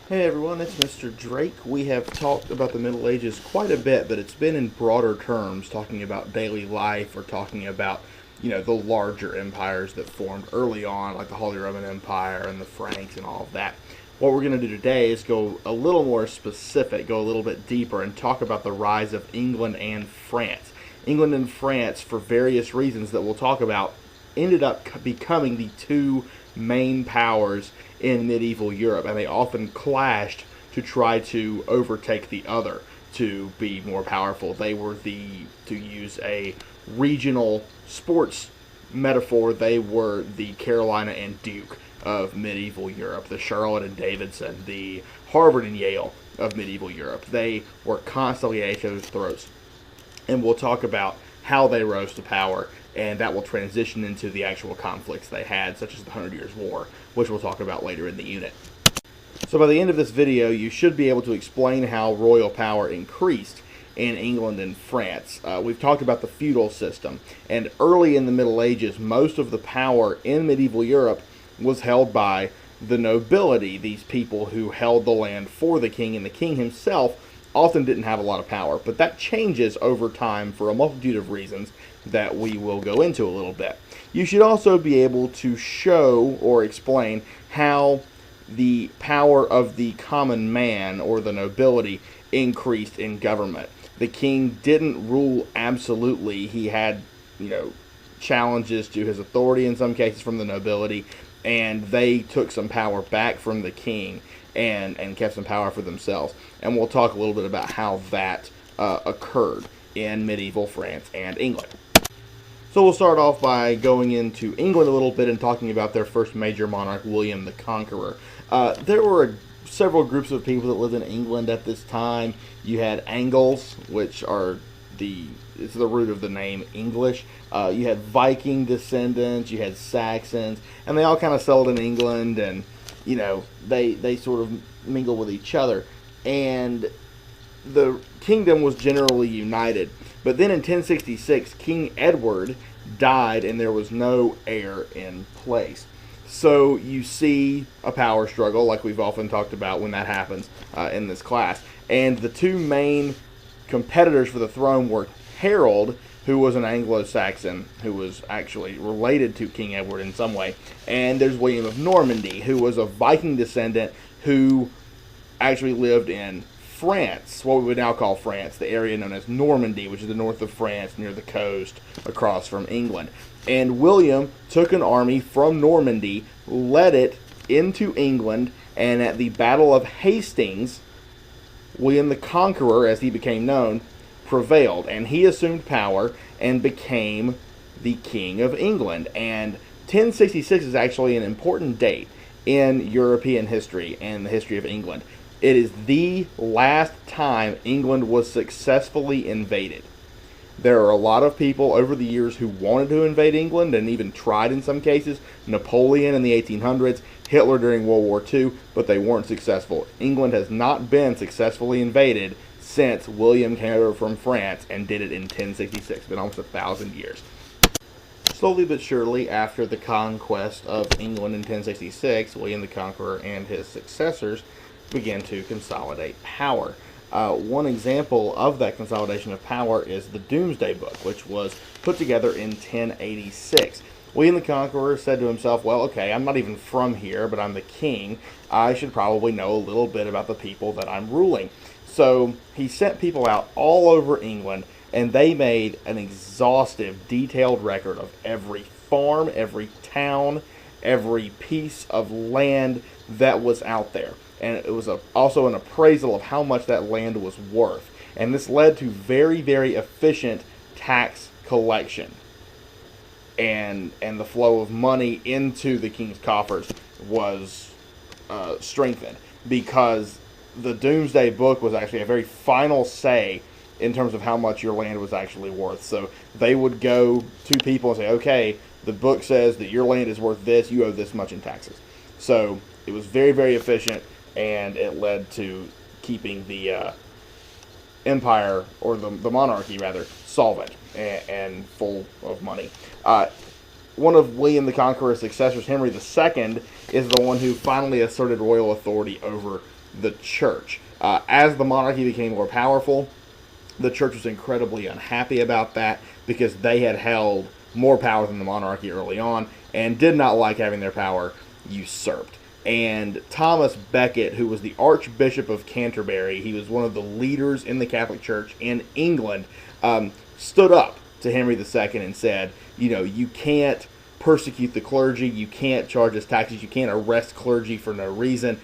Hey everyone, it's Mr. Drake. We have talked about the Middle Ages quite a bit, but it's been in broader terms, talking about daily life or talking about, the larger empires that formed early on, like the Holy Roman Empire and the Franks and all of that. What we're going to do today is go a little more specific, go a little bit deeper, and talk about the rise of England and France. England and France, for various reasons that we'll talk about, ended up becoming the two main powers in medieval Europe, and they often clashed to try to overtake the other to be more powerful. They were to use a regional sports metaphor, they were the Carolina and Duke of medieval Europe, the Charlotte and Davidson, the Harvard and Yale of medieval Europe. They were constantly at each other's throats, and we'll talk about how they rose to power, and that will transition into the actual conflicts they had, such as the Hundred Years' War, which we'll talk about later in the unit. So by the end of this video, you should be able to explain how royal power increased in England and France. We've talked about the feudal system, and early in the Middle Ages, most of the power in medieval Europe was held by the nobility, these people who held the land for the king, and the king himself often didn't have a lot of power. But that changes over time for a multitude of reasons that we will go into a little bit. You should also be able to show or explain how the power of the common man or the nobility increased in government. The king didn't rule absolutely. He had, challenges to his authority in some cases from the nobility, and they took some power back from the king and kept some power for themselves. And we'll talk a little bit about how that occurred in medieval France and England. So we'll start off by going into England a little bit and talking about their first major monarch, William the Conqueror. There were several groups of people that lived in England at this time. You had Angles, which are it's the root of the name English. You had Viking descendants, you had Saxons, and they all kind of settled in England, and they sort of mingle with each other, and the kingdom was generally united. But then in 1066, King Edward died, and there was no heir in place. So you see a power struggle, like we've often talked about when that happens in this class. And the two main competitors for the throne were Harold, who was an Anglo-Saxon, who was actually related to King Edward in some way, and there's William of Normandy, who was a Viking descendant who actually lived in France, what we would now call France, the area known as Normandy, which is the north of France, near the coast, across from England. And William took an army from Normandy, led it into England, and at the Battle of Hastings, William the Conqueror, as he became known, prevailed, and he assumed power and became the King of England. And 1066 is actually an important date in European history and the history of England. It is the last time England was successfully invaded. There are a lot of people over the years who wanted to invade England and even tried in some cases. Napoleon in the 1800s, Hitler during World War II, but they weren't successful. England has not been successfully invaded since William came over from France and did it in 1066. It's been almost 1,000 years. Slowly but surely, after the conquest of England in 1066, William the Conqueror and his successors began to consolidate power. One example of that consolidation of power is the Domesday Book, which was put together in 1086. William the Conqueror said to himself, well, okay, I'm not even from here, but I'm the king. I should probably know a little bit about the people that I'm ruling. So he sent people out all over England, and they made an exhaustive, detailed record of every farm, every town, every piece of land that was out there. And it was also an appraisal of how much that land was worth. And this led to very, very efficient tax collection. And the flow of money into the king's coffers was strengthened, because the Domesday Book was actually a very final say in terms of how much your land was actually worth. So they would go to people and say, okay, the book says that your land is worth this, you owe this much in taxes. So it was very, very efficient, and it led to keeping the empire, or the monarchy rather, solvent and full of money. one of William the Conqueror's successors, Henry II, is the one who finally asserted royal authority over the church. As the monarchy became more powerful, the church was incredibly unhappy about that because they had held more power than the monarchy early on and did not like having their power usurped. And Thomas Becket, who was the Archbishop of Canterbury, he was one of the leaders in the Catholic Church in England, stood up to Henry II and said, you can't persecute the clergy, you can't charge us taxes, you can't arrest clergy for no reason,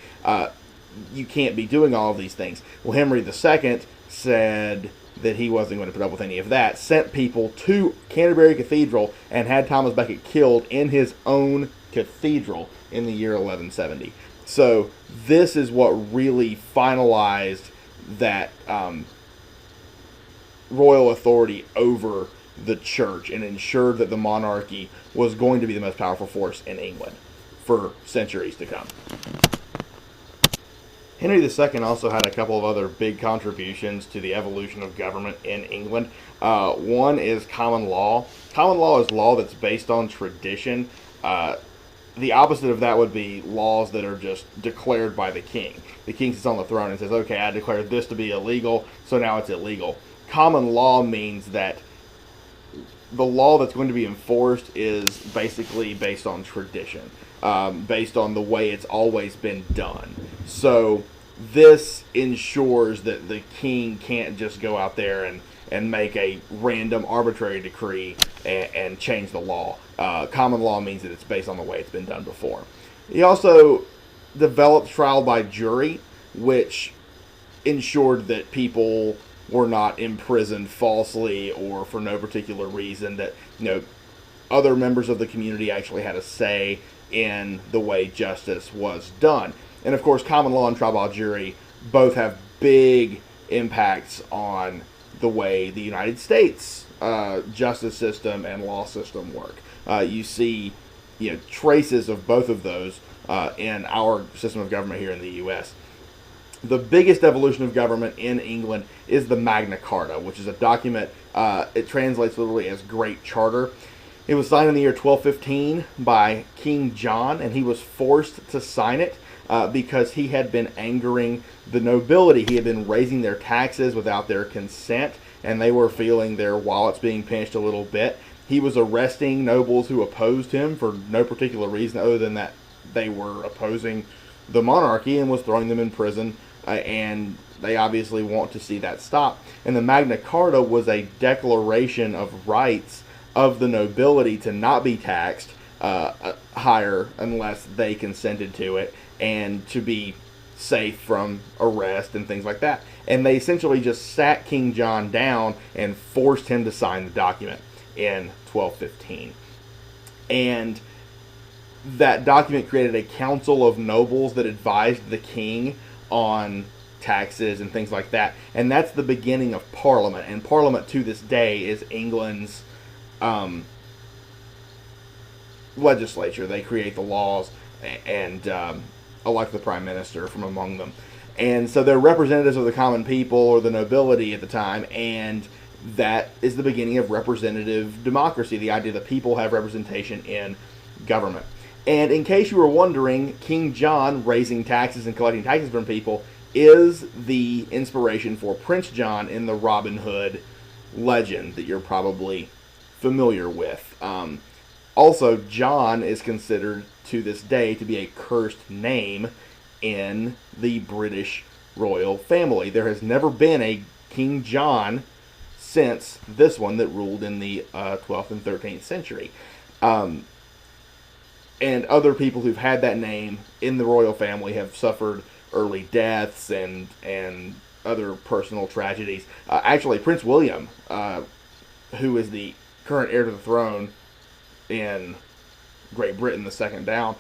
you can't be doing all of these things. Well, Henry II said that he wasn't going to put up with any of that, sent people to Canterbury Cathedral and had Thomas Becket killed in his own cathedral in the year 1170. So this is what really finalized that royal authority over the church and ensured that the monarchy was going to be the most powerful force in England for centuries to come. Henry II also had a couple of other big contributions to the evolution of government in England. One is common law. Common law is law that's based on tradition. The opposite of that would be laws that are just declared by the king. The king sits on the throne and says, okay, I declare this to be illegal, so now it's illegal. Common law means that the law that's going to be enforced is basically based on tradition, based on the way it's always been done. So this ensures that the king can't just go out there and make a random arbitrary decree and change the law. Common law means that it's based on the way it's been done before. He also developed trial by jury, which ensured that people were not imprisoned falsely or for no particular reason, that other members of the community actually had a say in the way justice was done. And of course, common law and trial by jury both have big impacts on the way the United States justice system and law system work. You see traces of both of those in our system of government here in the U.S. The biggest evolution of government in England is the Magna Carta, which is a document, it translates literally as Great Charter. It was signed in the year 1215 by King John, and he was forced to sign it because he had been angering the nobility. He had been raising their taxes without their consent, and they were feeling their wallets being pinched a little bit. He was arresting nobles who opposed him for no particular reason other than that they were opposing the monarchy, and was throwing them in prison, and they obviously want to see that stop. And the Magna Carta was a declaration of rights of the nobility to not be taxed higher unless they consented to it, and to be safe from arrest and things like that. And they essentially just sat King John down and forced him to sign the document in 1215. And that document created a council of nobles that advised the king on taxes and things like that. And that's the beginning of Parliament. And Parliament to this day is England's legislature. They create the laws and elect the prime minister from among them. And so they're representatives of the common people or the nobility at the time, and that is the beginning of representative democracy, the idea that people have representation in government. And in case you were wondering, King John raising taxes and collecting taxes from people is the inspiration for Prince John in the Robin Hood legend that you're probably familiar with. Also, John is considered to this day to be a cursed name in the British royal family. There has never been a King John since this one that ruled in the 12th and 13th century. And other people who've had that name in the royal family have suffered early deaths and other personal tragedies. Actually, Prince William, who is the current heir to the throne in Great Britain, the second down,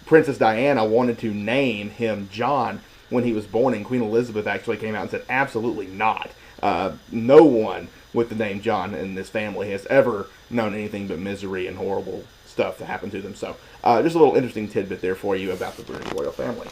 Princess Diana wanted to name him John when he was born, and Queen Elizabeth actually came out and said, absolutely not. No one with the name John in this family has ever known anything but misery and horrible stuff that happened to them. So just a little interesting tidbit there for you about the British royal family.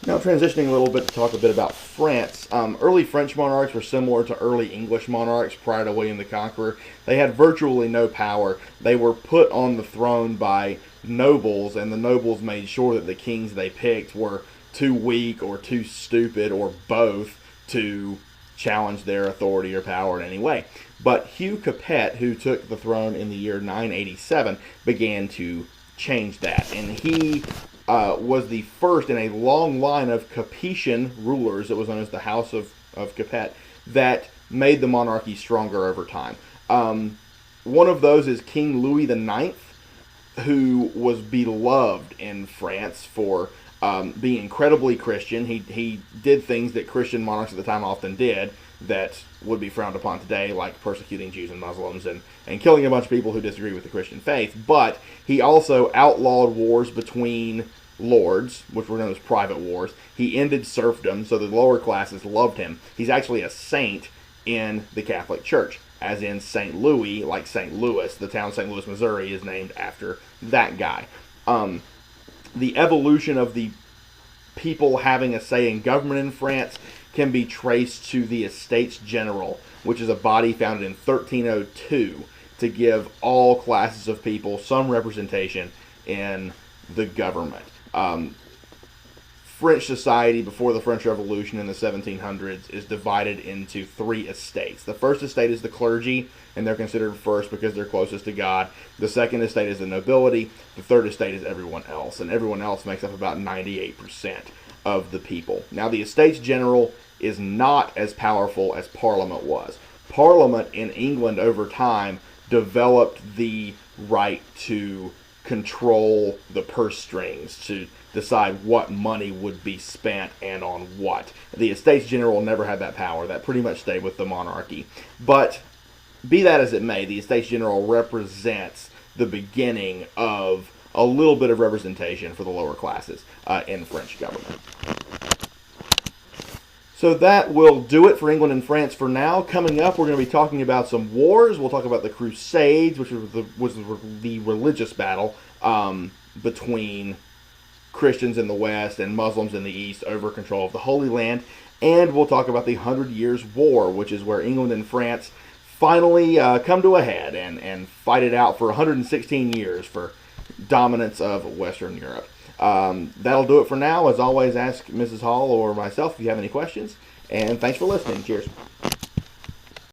Now, transitioning a little bit to talk a bit about France. Early French monarchs were similar to early English monarchs prior to William the Conqueror. They had virtually no power. They were put on the throne by nobles, and the nobles made sure that the kings they picked were too weak or too stupid or both to challenge their authority or power in any way. But Hugh Capet, who took the throne in the year 987, began to change that, and he was the first in a long line of Capetian rulers, it was known as the House of Capet, that made the monarchy stronger over time. One of those is King Louis IX, who was beloved in France for being incredibly Christian. He did things that Christian monarchs at the time often did that would be frowned upon today, like persecuting Jews and Muslims and killing a bunch of people who disagree with the Christian faith. But he also outlawed wars between lords, which were known as private wars. He ended serfdom, so the lower classes loved him. He's actually a saint in the Catholic Church, as in St. Louis, like St. Louis. The town St. Louis, Missouri is named after that guy. The evolution of the people having a say in government in France can be traced to the Estates General, which is a body founded in 1302 to give all classes of people some representation in the government. French society before the French Revolution in the 1700s is divided into three estates. The first estate is the clergy, and they're considered first because they're closest to God. The second estate is the nobility. The third estate is everyone else, and everyone else makes up about 98% of the people. Now, the Estates General is not as powerful as Parliament was. Parliament in England over time developed the right to control the purse strings, to decide what money would be spent and on what. The Estates General never had that power. That pretty much stayed with the monarchy. But be that as it may, the Estates General represents the beginning of a little bit of representation for the lower classes in French government. So that will do it for England and France for now. Coming up, we're going to be talking about some wars. We'll talk about the Crusades, which was the religious battle between Christians in the West and Muslims in the East over control of the Holy Land. And we'll talk about the 100 Years' War, which is where England and France finally come to a head and fight it out for 116 years for dominance of Western Europe. That'll do it for now. As always, ask Mrs. Hall or myself if you have any questions. And thanks for listening. Cheers.